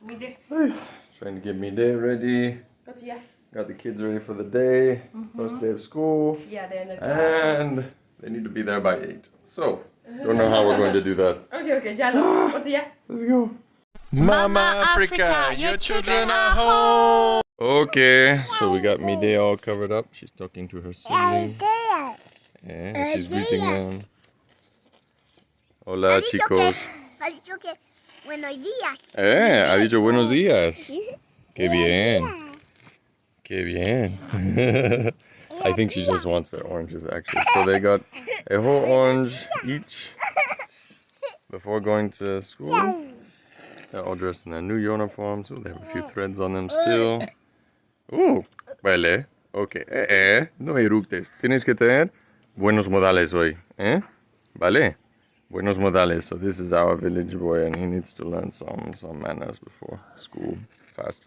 midday. Trying to get me day ready. Got the kids ready for the day. First day of school. Yeah, they're in the car. And they need to be there by 8. So, don't know how we're going to do that. Okay, Jalo. Let's go. Mama Africa, your children are home. Okay, so we got midday all covered up. She's talking to her siblings. And she's greeting them. Hola, chicos. Ha dicho que buenos días. Ha dicho buenos días. Qué bien. Qué bien. I think she just wants their oranges, actually. So they got a whole orange each before going to school. They're all dressed in their new uniforms. So they have a few threads on them still. Vale. Okay. No eructes. Tienes que tener buenos modales hoy. Vale. Buenos modales. So this is our village boy, and he needs to learn some manners before school. Fast.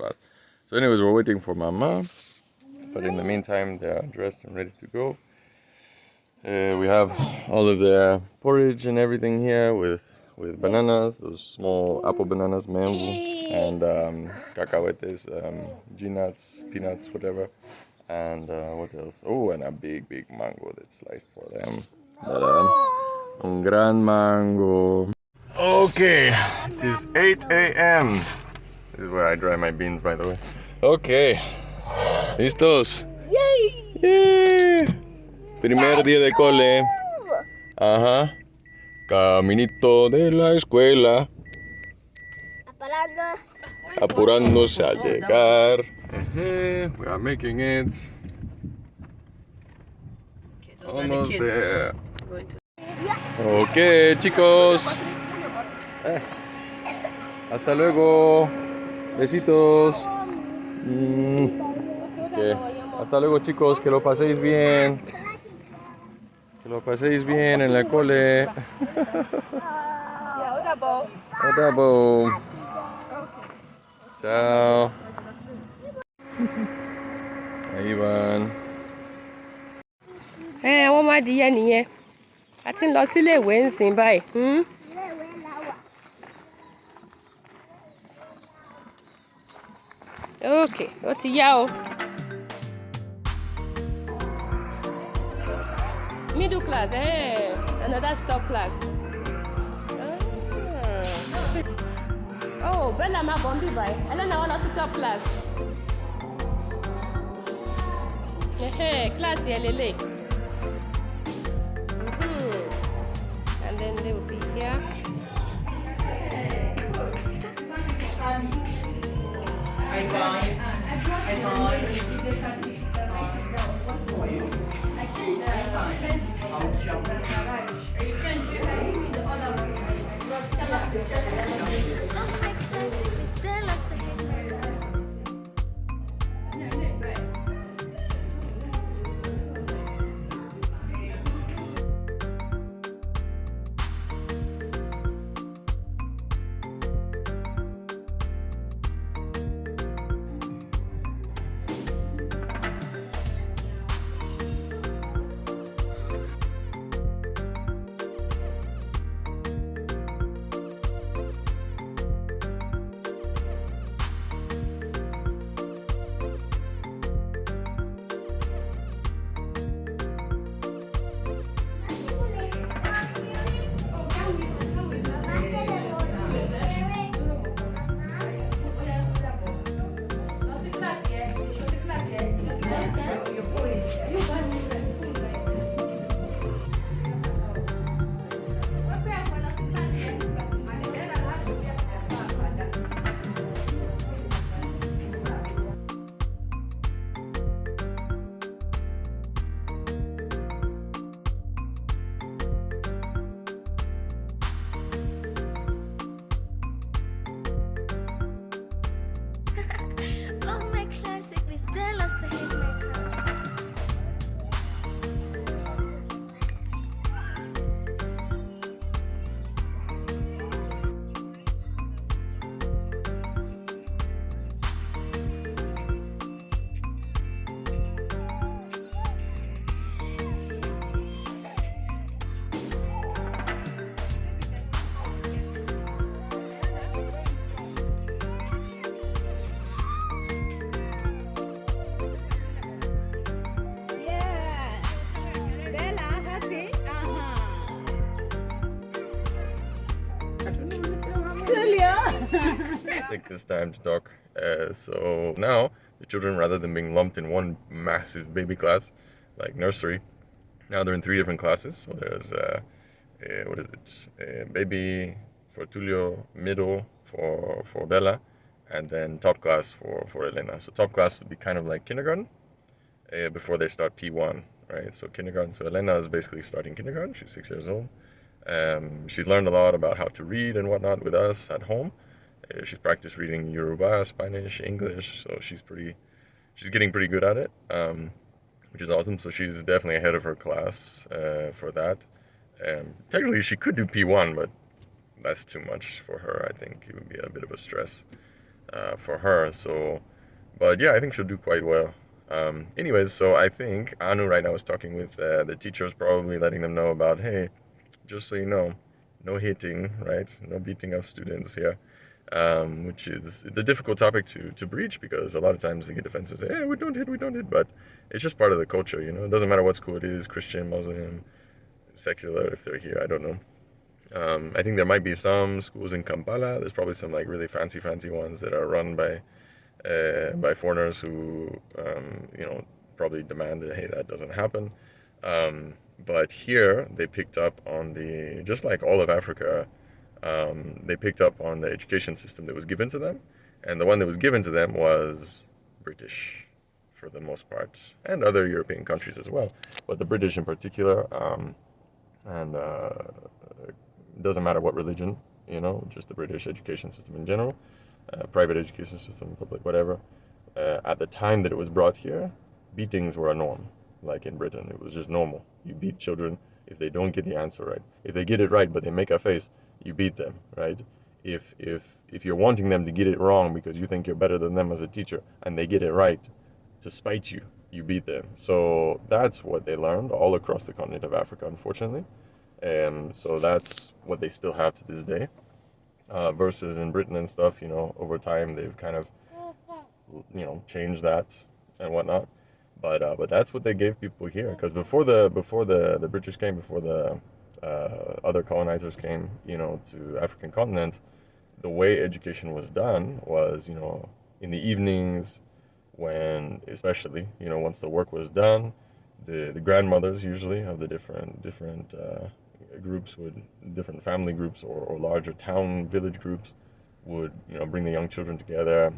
So anyways, we're waiting for Mama. But in the meantime, they are dressed and ready to go. We have all of their porridge and everything here with bananas, those small apple bananas, mango, and cacahuetes, G-nuts, peanuts, whatever. And what else? Oh, and a big mango that's sliced for them. Un gran mango. Okay, it is 8 a.m. This is where I dry my beans, by the way. Okay, listos. Yay! Primer día de cole. Ajá. Caminito de la escuela. Apurándose a llegar. We are making it. Almost there. Ok, chicos. Hasta luego. Besitos. Okay. Hasta luego, chicos. Que lo paséis bien. Que lo paséis bien en la cole. Odabo. Chao. Ahí van. Wọ́n máa di yẹn nìyẹn. A ti ń lọ sílé ìwé ń sìn báyìí. Okay, ó ti yá o. Middle class, another stop class. Oh, Bella máa bọ̀ ń bì báyìí. Ẹlẹ́nà wọ́n lọ sí top class. Class yẹn lélẹ̀. And then they will be here. take this time to talk. So now the children, rather than being lumped in one massive baby class like nursery, now they're in 3 different classes. So there's what is it? Baby for Tulio, middle for Bella, and then top class for Elena. So top class would be kind of like kindergarten before they start P1, right? So kindergarten. So Elena is basically starting kindergarten. She's 6 years old. She's learned a lot about how to read and whatnot with us at home. She's practiced reading Yoruba, Spanish, English, so she's getting pretty good at it, which is awesome. So she's definitely ahead of her class for that. Technically, she could do P1, but that's too much for her. I think it would be a bit of a stress for her. So, but yeah, I think she'll do quite well. Anyways, so I think Anu right now is talking with the teachers, probably letting them know about, hey, just so you know, no hitting, right? No beating of students here, which is it's a difficult topic to breach because a lot of times they get defensive, say, hey, we don't hit, but it's just part of the culture, you know? It doesn't matter what school it is, Christian, Muslim, secular, if they're here, I don't know. I think there might be some schools in Kampala. There's probably some like really fancy ones that are run by foreigners who, probably demand that, hey, that doesn't happen. But here they picked up on just like all of Africa, they picked up on the education system that was given to them. And the one that was given to them was British for the most part, and other European countries as well. But the British in particular, and it doesn't matter what religion, just the British education system in general, private education system, public, whatever. At the time that it was brought here, beatings were a norm. Like in Britain, it was just normal. You beat children if they don't get the answer right. If they get it right but they make a face, you beat them, right? If you're wanting them to get it wrong because you think you're better than them as a teacher and they get it right to spite you, you beat them. So that's what they learned all across the continent of Africa, unfortunately. So that's what they still have to this day. Versus in Britain and stuff, over time they've kind of, changed that and whatnot. But that's what they gave people here. Because before the British came, before the other colonizers came, to African continent, the way education was done was, in the evenings, when especially, once the work was done, the grandmothers usually of the different groups different family groups or larger town village groups would, bring the young children together,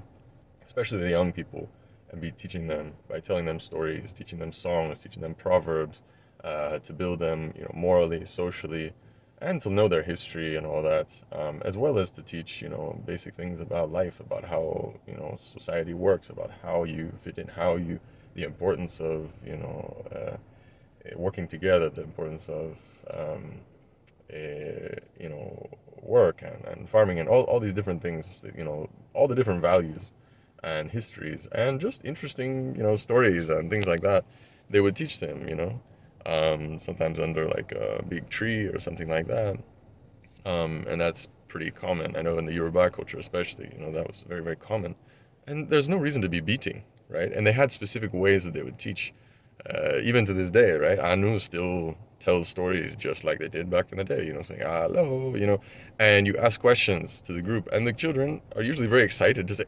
especially the young people, and be teaching them by telling them stories, teaching them songs, teaching them proverbs, to build them, morally, socially, and to know their history and all that, as well as to teach, basic things about life, about how, society works, about how you fit in, the importance of, working together, the importance of, work and farming and all these different things, all the different values and histories and just interesting, stories and things like that. They would teach them, sometimes under like a big tree or something like that. And that's pretty common. I know in the Yoruba culture especially, that was very, very common. And there's no reason to be beating, right? And they had specific ways that they would teach. Even to this day, right? Anu still tells stories just like they did back in the day, saying hello, and you ask questions to the group, and the children are usually very excited to say,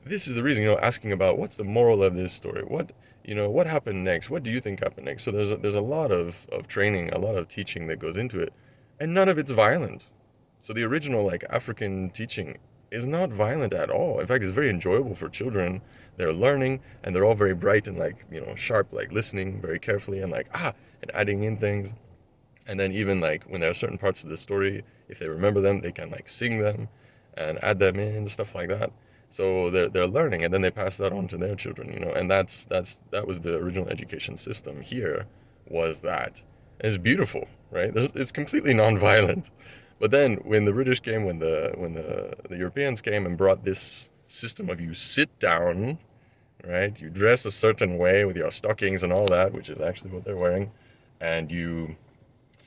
this is the reason, asking about what's the moral of this story, what happened next, what do you think happened next? So there's a lot of training, a lot of teaching that goes into it, and none of it's violent. So the original like African teaching is not violent at all. In fact, it's very enjoyable for children. They're learning, and they're all very bright and like, sharp, like listening very carefully and like, and adding in things. And then even like when there are certain parts of the story, if they remember them, they can like sing them and add them in, stuff like that. So they're learning, and then they pass that on to their children, and that was the original education system here, was that. And it's beautiful, right? It's completely non-violent. But then when the British came, when the Europeans came and brought this system of you sit down, right? You dress a certain way with your stockings and all that, which is actually what they're wearing, and you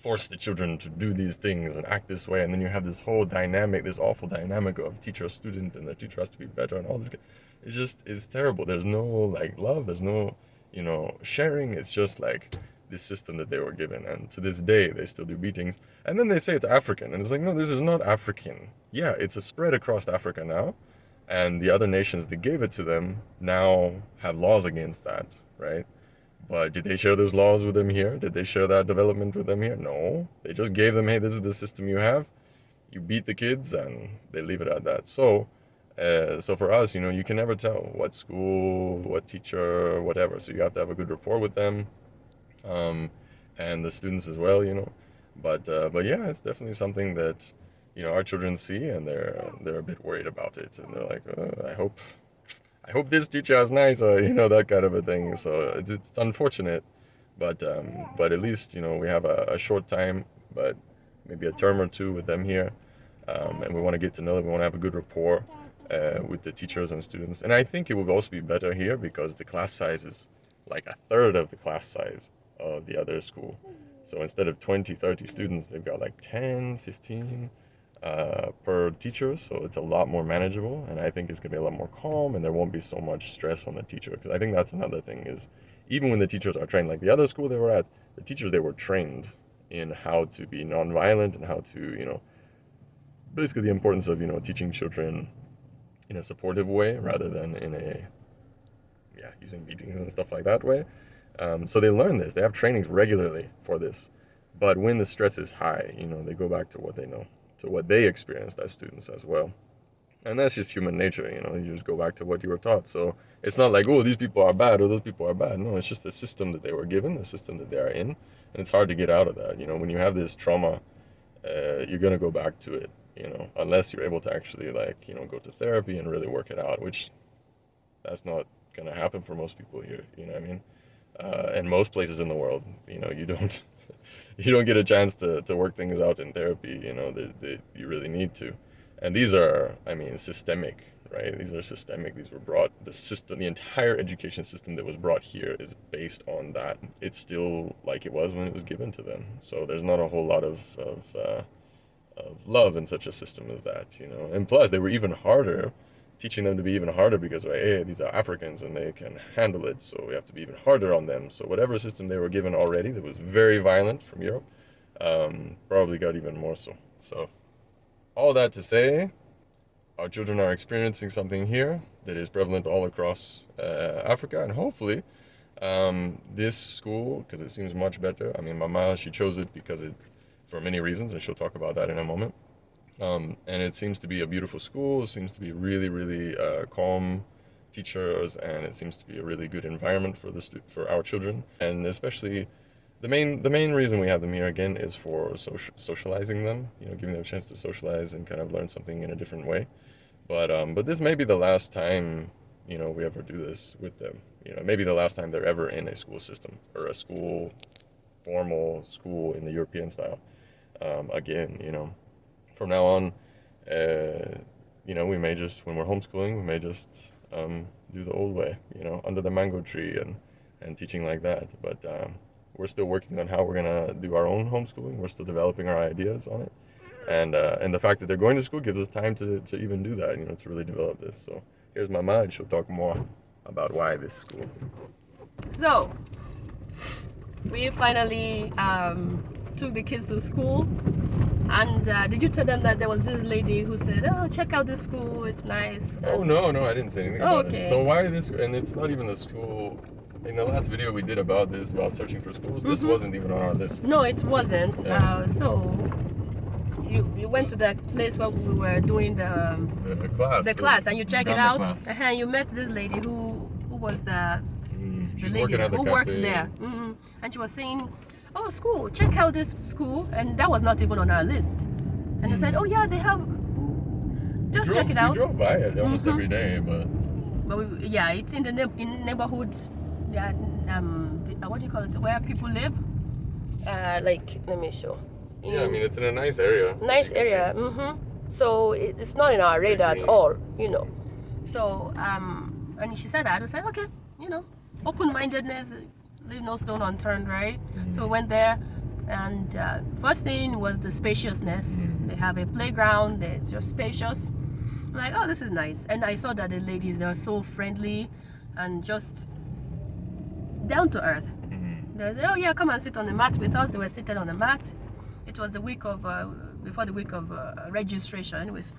force the children to do these things and act this way, and then you have this whole dynamic, this awful dynamic of teacher-student, and the teacher has to be better and all this. It's terrible. There's no like love. There's no, sharing. It's just like this system that they were given. And to this day, they still do beatings. And then they say it's African. And it's like, no, this is not African. Yeah, it's a spread across Africa now. And the other nations that gave it to them now have laws against that, right? But did they share those laws with them here? Did they share that development with them here? No. They just gave them, hey, this is the system you have. You beat the kids, and they leave it at that. So for us, you can never tell what school, what teacher, whatever. So you have to have a good rapport with them, and the students as well, But yeah, it's definitely something that our children see, and they're a bit worried about it, and they're like, I hope this teacher is nice, or that kind of a thing. So it's unfortunate, but at least we have a short time, but maybe a term or two with them here, and we want to get to know them. We want to have a good rapport with the teachers and students, and I think it will also be better here because the class size is like a third of the class size of the other school. So instead of 20, 30 students, they've got like 10, 15 per teacher, so it's a lot more manageable, and I think it's going to be a lot more calm, and there won't be so much stress on the teacher, because I think that's another thing is, even when the teachers are trained, like the other school they were at, the teachers, they were trained in how to be nonviolent and how to, basically the importance of, teaching children in a supportive way rather than in a, using beatings and stuff like that way. So they learn this. They have trainings regularly for this. But when the stress is high, they go back to what they know, to what they experienced as students as well. And that's just human nature, you just go back to what you were taught. So it's not like, oh, these people are bad or those people are bad. No, it's just the system that they were given, the system that they are in. And it's hard to get out of that. When you have this trauma, you're going to go back to it, unless you're able to actually go to therapy and really work it out, which that's not going to happen for most people here, you know what I mean? And most places in the world, you don't you don't get a chance to work things out in therapy, that you really need to. And these are, systemic, right? These are systemic. These were brought, the entire education system that was brought here is based on that. It's still like it was when it was given to them. So there's not a whole lot of love in such a system as that, And plus, they were even harder, teaching them to be even harder because, hey, these are Africans and they can handle it, so we have to be even harder on them. So whatever system they were given already that was very violent from Europe, probably got even more so. So all that to say, our children are experiencing something here that is prevalent all across Africa, and hopefully this school, because it seems much better. Mama, she chose it because for many reasons, and she'll talk about that in a moment. And it seems to be a beautiful school. It seems to be really, really calm teachers, and it seems to be a really good environment for our children. And especially, the main reason we have them here again is for socializing them. Giving them a chance to socialize and kind of learn something in a different way. But this may be the last time we ever do this with them. Maybe the last time they're ever in a school system or a formal school in the European style. Again, from now on, we may just, when we're homeschooling, we may just do the old way, under the mango tree and teaching like that. But we're still working on how we're going to do our own homeschooling. We're still developing our ideas on it. And the fact that they're going to school gives us time to even do that, to really develop this. So here's Mama, and she'll talk more about why this school. So, we finally took the kids to school. And did you tell them that there was this lady who said, oh, check out this school, it's nice? Oh, no, I didn't say anything about it. So why this, and it's not even the school, in the last video we did about searching for schools, this wasn't even on our list. No, it wasn't. Yeah. So you went to the place where we were doing the class, and you check it out, and you met this lady who was the lady who works there. And she was saying, oh, school, check out this school, and that was not even on our list. And they said, oh yeah, they have, check it out. We drove by it almost every day, but it's in the neighborhood, what do you call it, where people live, let me show. It's in a nice area. So it's not in our radar at all, So and she said that, I was like, okay, open-mindedness, leave no stone unturned, right? So we went there, and first thing was the spaciousness. They have a playground, they're just spacious. I'm like, oh, this is nice. And I saw that the ladies, they were so friendly and just down to earth. They said, oh yeah, come and sit on the mat with us. They were seated on the mat. It was the week of, before the week of registration. Anyways,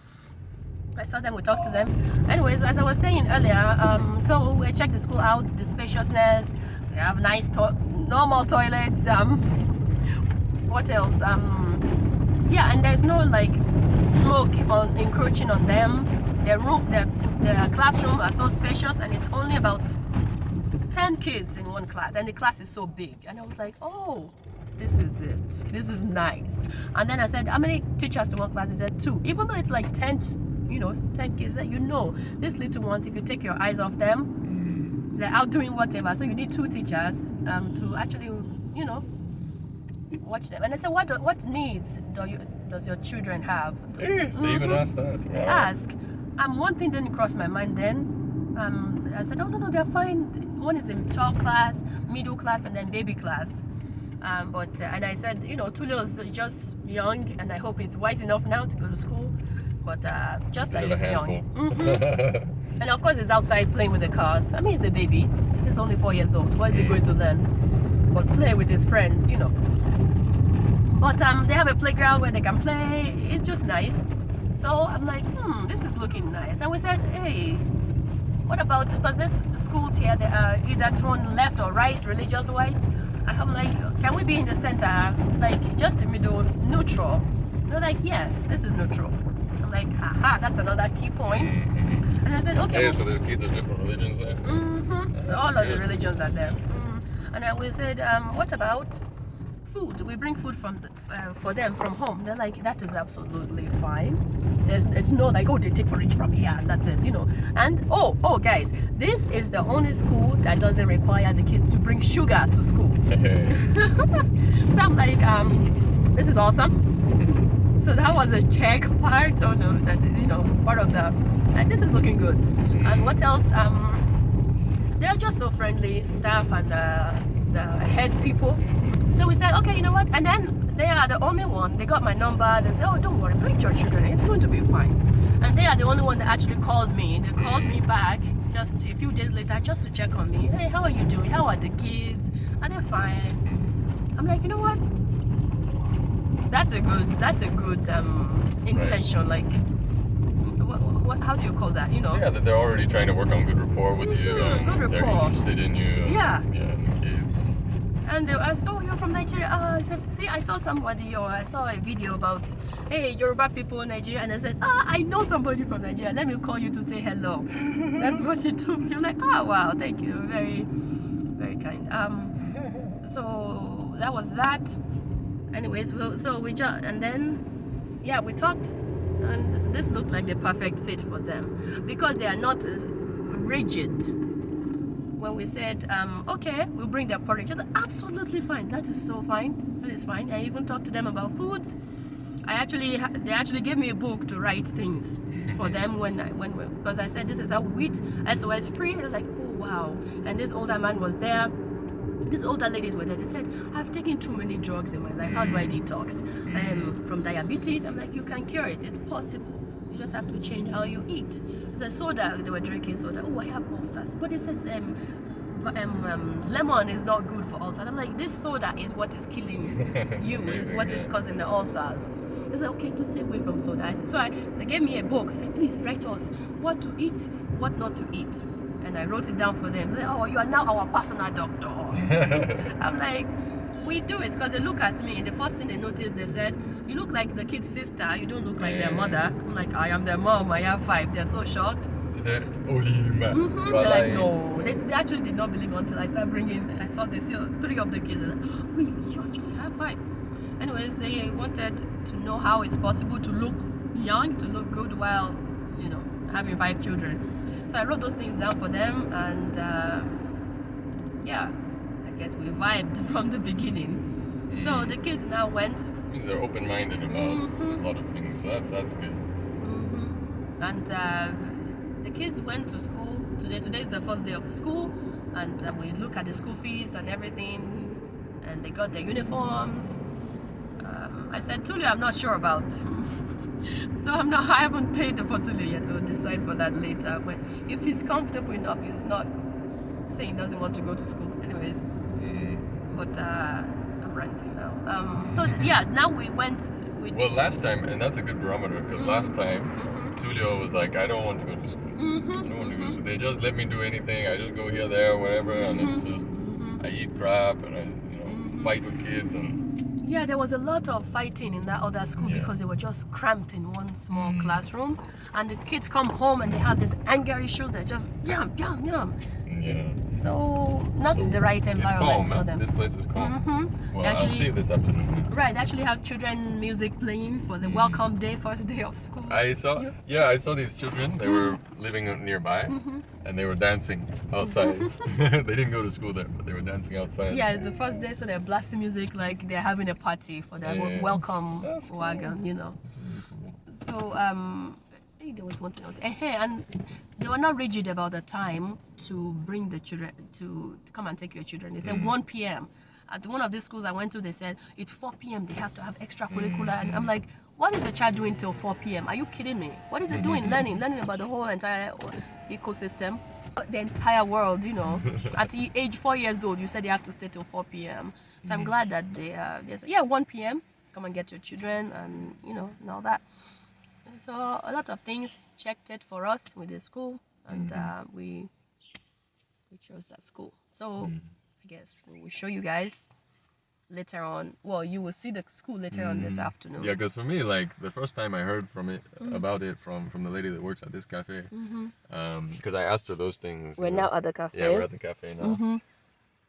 I saw them, we talked to them. Anyways, as I was saying earlier, so we checked the school out, the spaciousness. They have nice, normal toilets. What else? Yeah, and there's no like smoke encroaching on them. Their classroom are so spacious, and it's only about 10 kids in one class, and the class is so big. And I was like, oh, this is it. This is nice. And then I said, how many teachers to one class? He said 2. Even though it's like 10, 10 kids, that these little ones, if you take your eyes off them, they're out doing whatever. So you need 2 teachers to actually, watch them. And I said, what needs does your children have? They even asked that. They ask. One thing didn't cross my mind then. I said, oh no, they're fine. One is in tall class, middle class, and then baby class. And I said, Tulio is just young, and I hope he's wise enough now to go to school. But just like he's young. Mm-hmm. And of course, he's outside playing with the cars. I mean, he's a baby. He's only 4 years old. What is he going to learn? But play with his friends, But they have a playground where they can play. It's just nice. So I'm like, this is looking nice. And we said, hey, what about, because this schools here, they are either torn left or right, religious-wise. I'm like, can we be in the center, like just the middle, neutral? They're like, yes, this is neutral. I'm like, aha, that's another key point. And I said, okay. Hey, so there's kids of different religions there? Mm-hmm. So all of the religions are there. And then we said, what about food? We bring food for them from home. They're like, that is absolutely fine. It's not like, oh, they take porridge from here and that's it, And oh guys, this is the only school that doesn't require the kids to bring sugar to school. So I'm like, this is awesome. So that was a check part. Oh no, that it's part of the. And this is looking good. And what else? They're just so friendly, staff and the head people. So we said, okay, you know what? And then they are the only one. They got my number. They said, oh, don't worry, bring your children. It's going to be fine. And they are the only one that actually called me. They called me back just a few days later just to check on me. Hey, how are you doing? How are the kids? Are they fine? I'm like, you know what? That's a good intention. Like, what? How do you call that? Yeah, that they're already trying to work on good rapport with you. Good rapport. They're interested in you. Yeah. Yeah, and the kids. And they'll ask, oh, you're from Nigeria? See, I saw somebody, or I saw a video about, hey, Yoruba people in Nigeria. And I said, I know somebody from Nigeria. Let me call you to say hello. That's what she told me. I'm like, wow, thank you. Very, very kind. So that was that. Anyways, so we just, and then, yeah, we talked. And this looked like the perfect fit for them. Because they are not rigid. When we said, okay, we'll bring their porridge. I said, absolutely fine. That is so fine. That is fine. I even talked to them about foods. They actually gave me a book to write things for them because I said this is how we eat SOS free. And I was like, oh wow. And this older man was there. These older ladies were there. They said, I've taken too many drugs in my life. How do I detox? From diabetes. I'm like, you can cure it. It's possible. You just have to change how you eat. So soda, they were drinking soda. Oh, I have ulcers. But it says lemon is not good for ulcers. I'm like, this soda is what is killing you, is what is causing the ulcers. They said, okay, to stay away from soda. They gave me a book. I said, please write us what to eat, what not to eat. And I wrote it down for them. They said, oh, you are now our personal doctor. I'm like, we do it because they look at me. The first thing they noticed, they said, you look like the kid's sister. You don't look like their mother. I'm like, I am their mom. I have 5. They're so shocked. They're like, no. They actually did not believe me until I started I saw 3 of the kids. And oh, really? You actually have 5? Anyways, they wanted to know how it's possible to look young, to look good while, having 5 children. So I wrote those things down for them, and yeah, I guess we vibed from the beginning. So the kids now went. Means they're open-minded about a lot of things. So that's good. And the kids went to school today. Today is the first day of the school, and we look at the school fees and everything, and they got their uniforms. I said, Tulio, I'm not sure about. So I haven't paid for Tulio yet. We'll decide for that later. If he's comfortable enough, he's not saying he doesn't want to go to school. Anyways, but I'm renting now. So yeah, now we went. Well, last time, and that's a good barometer, because last time, Tulio was like, I don't want to go to school. I don't want to go to school. They just let me do anything. I just go here, there, wherever, and it's just, I eat crap, and I, fight with kids, and... Yeah, there was a lot of fighting in that other school because they were just cramped in one small classroom, and the kids come home and they have this anger issues. They're just yum. Yeah. So not the right environment for them. This place is calm. Well, actually, I'll see you this afternoon. Right, they actually have children music playing for the welcome day, first day of school. I saw these children. They were living nearby, and they were dancing outside. They didn't go to school there, but they were dancing outside. Yeah, it's the first day, so they're blasting music like they're having a party for their welcome wagon, you know. So I think there was one thing else. And they were not rigid about the time to bring the children to come and take your children. They said 1 p.m. At one of these schools I went to, they said it's 4 p.m. they have to have extracurricular, and I'm like, what is the child doing till 4 p.m.? Are you kidding me? What is it doing? Learning about the whole entire ecosystem, the entire world, you know. At the age 4 years old, you said they have to stay till 4 p.m. So I'm glad that they said, 1 p.m. come and get your children, and and all that. So a lot of things checked it for us with the school, and we chose that school. So I guess we will show you guys later on. Well, you will see the school later on this afternoon. Yeah, because for me, like the first time I heard about it from the lady that works at this cafe, because I asked her those things. We're now at the cafe. Yeah, we're at the cafe now.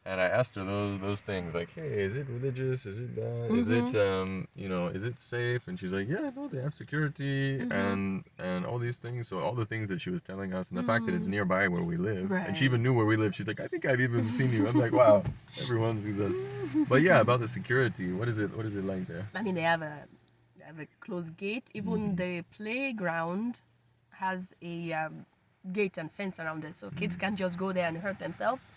And I asked her those things, like, hey, is it religious? Is it that? Is it is it safe? And she's like, yeah, no, they have security and all these things. So all the things that she was telling us, and the fact that it's nearby where we live, and she even knew where we live. She's like, I think I've even seen you. I'm like, wow, everyone sees us. But yeah, about the security, what is it like there? I mean, they have a closed gate. Even the playground has a gate and fence around it, so kids can't just go there and hurt themselves.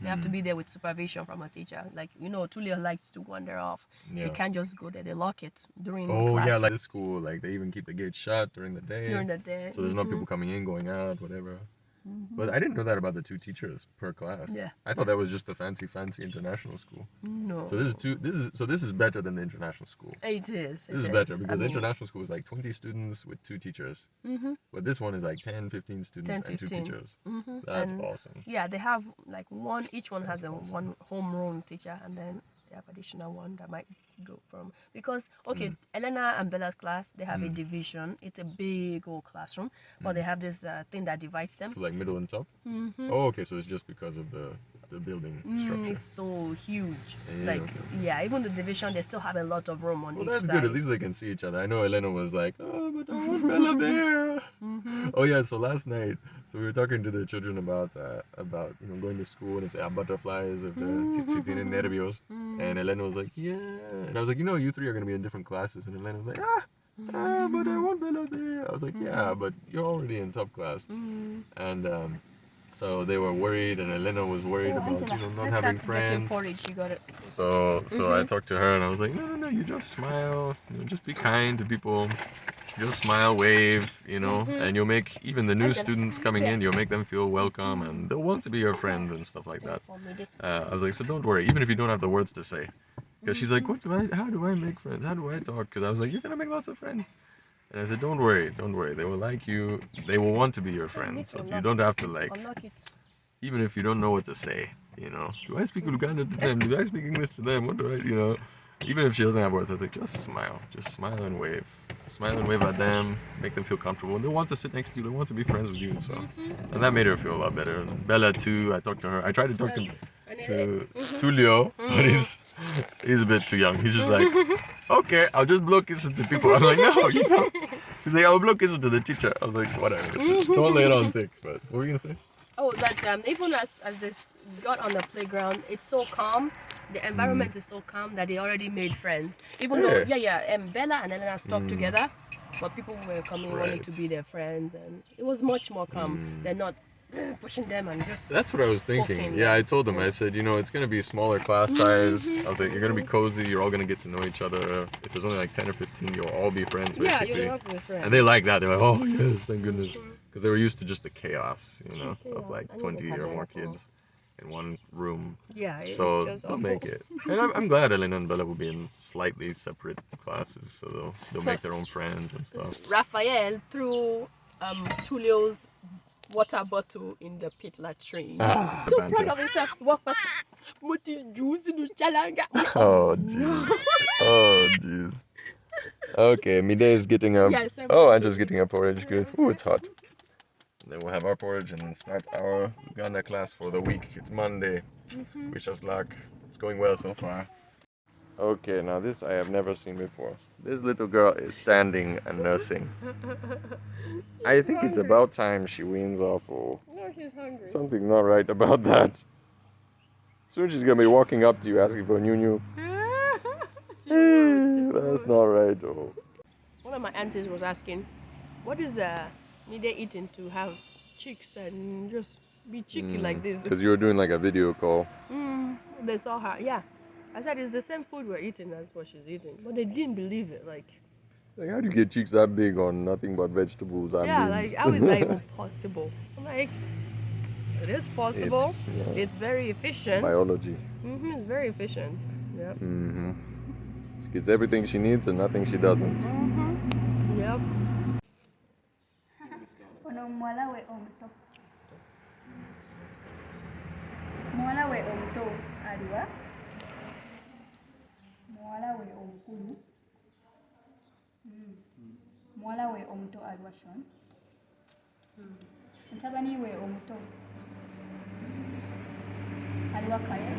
They have to be there with supervision from a teacher. Like, Tulio likes to wander off. Yeah. They can't just go there. They lock it during class. Yeah, like this school, like they even keep the gate shut during the day. So there's no people coming in, going out, whatever. But I didn't know that about the 2 teachers per class. Yeah. I thought that was just a fancy international school. No. So this is better than the international school. It is. This is better because the international school is like 20 students with 2 teachers. But this one is like 10, 15 students and 2 teachers. That's awesome. Yeah, they have like each one has one homeroom teacher, and then they have additional one that might go from, because Elena and Bella's class, they have a division. It's a big old classroom, but they have this thing that divides them. For like middle and top? Oh, okay, so it's just because of the building structure. It's so huge. Even the division, they still have a lot of room on each side. Well, that's good. At least they can see each other. I know Elena was like, oh, but I want Bella there. Oh yeah, so last night, we were talking to the children about going to school, and if they have butterflies, if they're tienen nervios. And Elena was like, yeah. And I was like, you 3 are going to be in different classes. And Elena was like, but I want Bella there. I was like, yeah, but you're already in top class. And so they were worried, and Elena was worried about not having friends. You got it. So I talked to her, and I was like, no, you just smile, just be kind to people, just smile, wave, and you'll make even the new students coming in, you'll make them feel welcome, and they'll want to be your friend and stuff like that. I was like, so don't worry, even if you don't have the words to say, because she's like, how do I make friends? How do I talk? Because I was like, you're gonna make lots of friends. And I said, don't worry, they will like you, they will want to be your friend, so you don't have to even if you don't know what to say, do I speak Luganda to them, do I speak English to them, what do I, even if she doesn't have words, I was like, just smile and wave at them, make them feel comfortable, and they want to sit next to you, they want to be friends with you, so, and that made her feel a lot better. And Bella too, I talked to her, I tried to talk to Tulio, but he's a bit too young. He's just like, okay, I'll just blow kisses to people. I'm like, no, you don't. He's like, I'll blow kisses to the teacher. I was like, whatever. Don't lay it on thick. But what were you gonna say? Oh, that even as this got on the playground, it's so calm. The environment is so calm that they already made friends. Even though, Bella and Elena stuck together, but people were coming wanting to be their friends, and it was much more calm. They're not pushing them and just. That's what I was thinking. Yeah, I told them. I said, it's gonna be a smaller class size. I was like, you're gonna be cozy. You're all gonna get to know each other. If there's only like 10 or 15, you'll all be friends basically. Yeah, you'll all be friends. And they like that. They're like, oh yes, thank goodness, because they were used to just the chaos, of like 20 or more kids. in one room. Yeah, it's so just they'll awful. make it. And I'm glad Elena and Bella will be in slightly separate classes, so they'll make their own friends and stuff. Raphael threw Tulio's water bottle in the pit latrine. So proud of himself. Walk back. Oh jeez. Oh jeez. Okay, Mide is getting up. Yeah, Oh, Angela's getting up porridge. Good. Ooh, it's hot. Then we'll have our porridge and start our Uganda class for the week. It's Monday. Wish us luck. It's going well so far. Okay, now this I have never seen before. This little girl is standing and nursing. I think it's about time she weans off. Or No, she's hungry. something's not right about that. Soon she's gonna be walking up to you asking for a new. That's not right. Oh. One of my aunties was asking, what is Nide eating to have cheeks and just be cheeky like this? Because you were doing like a video call. They saw her, yeah. I said it's the same food we're eating as what she's eating, but they didn't believe it. Like how do you get cheeks that big on nothing but vegetables and yeah, beans? like how is that even possible? I'm like, it is possible. It's very efficient. Biology. It's very efficient. Yep. She gets everything she needs and nothing she doesn't. Yep. Mwala we omuto aliwa Sean. Mutabani we omuto aliwa Kaya.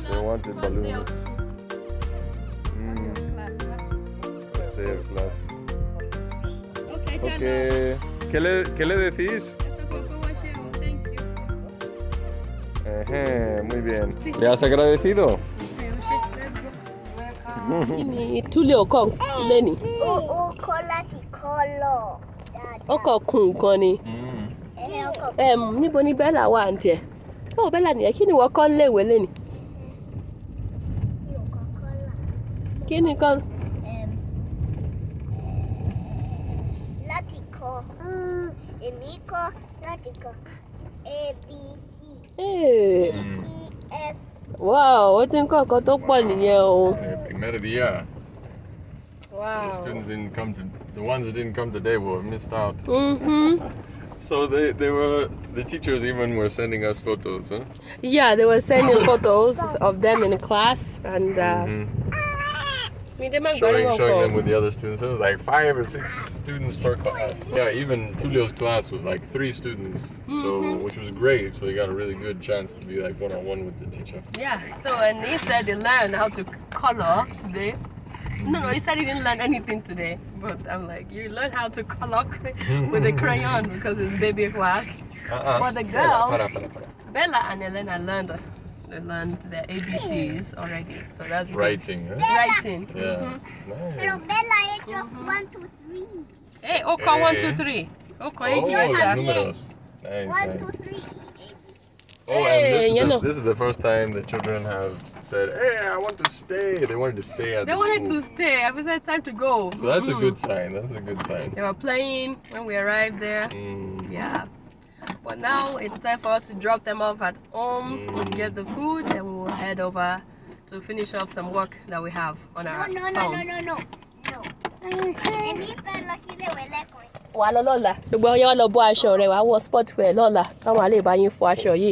They wanted balloons. First day of class. Okay. ¿Qué le decís? Thank you. Muy bien. ¿Le has agradecido? Tulio kan leni. Kola ti kolo. Ó kàn kun gan ni. Níbo ni Bella wà ń tiẹ̀? Oh, Bella nìyẹn, kí ni wọ́n kọ́ léèwé lẹ́ni? Kí ni kọ́? Láti kọ. Èmi kọ́ láti kọ. A, B, C, Hey. E, F. Wow, ó ti ń kọ́ nǹkan tó pọ̀ nìyẹn o. Primer día. Wow. The students didn't come the ones that didn't come today were missed out. Mm-hmm. So the teachers even were sending us photos, huh? Yeah, they were sending photos of them in class and Showing them with the other students. It was like 5 or 6 students per class. Yeah, even Tulio's class was like 3 students, so which was great. So you got a really good chance to be like one-on-one with the teacher. Yeah, so and he said he learned how to color today. No, he said he didn't learn anything today. But I'm like, you learn how to color with a crayon because it's baby class. But the girls, Bella and Elena learned their ABCs already. So that's Writing, good. huh? Writing. Yeah. Pero Nice. Bella hecho 1, 2, 3. Hey, okay, 1, 2, 3. Okay, Oh, you got los that. números. Nice, 1, nice. 2, 3. Oh, and Hey, this is the first time the children have said, "Hey, I want to stay." They wanted to stay at They the wanted school. to stay. I was like, it's time to go. So that's a good sign. That's a good sign. They were playing when we arrived there. Yeah. But now it's time for us to drop them off at home, get the food, and we will head over to finish off some work that we have on our phones. No. Èmi fẹ́ lọ sílé ìwé lẹ́ẹ̀kan sí. Wà á lọ lọ́la. Ṣùgbọ́n yẹn wá lọ bọ́ aṣọ rẹ̀ wá wọ sport wear lọ́la káwọn àlè bá yín fọ aṣọ yìí.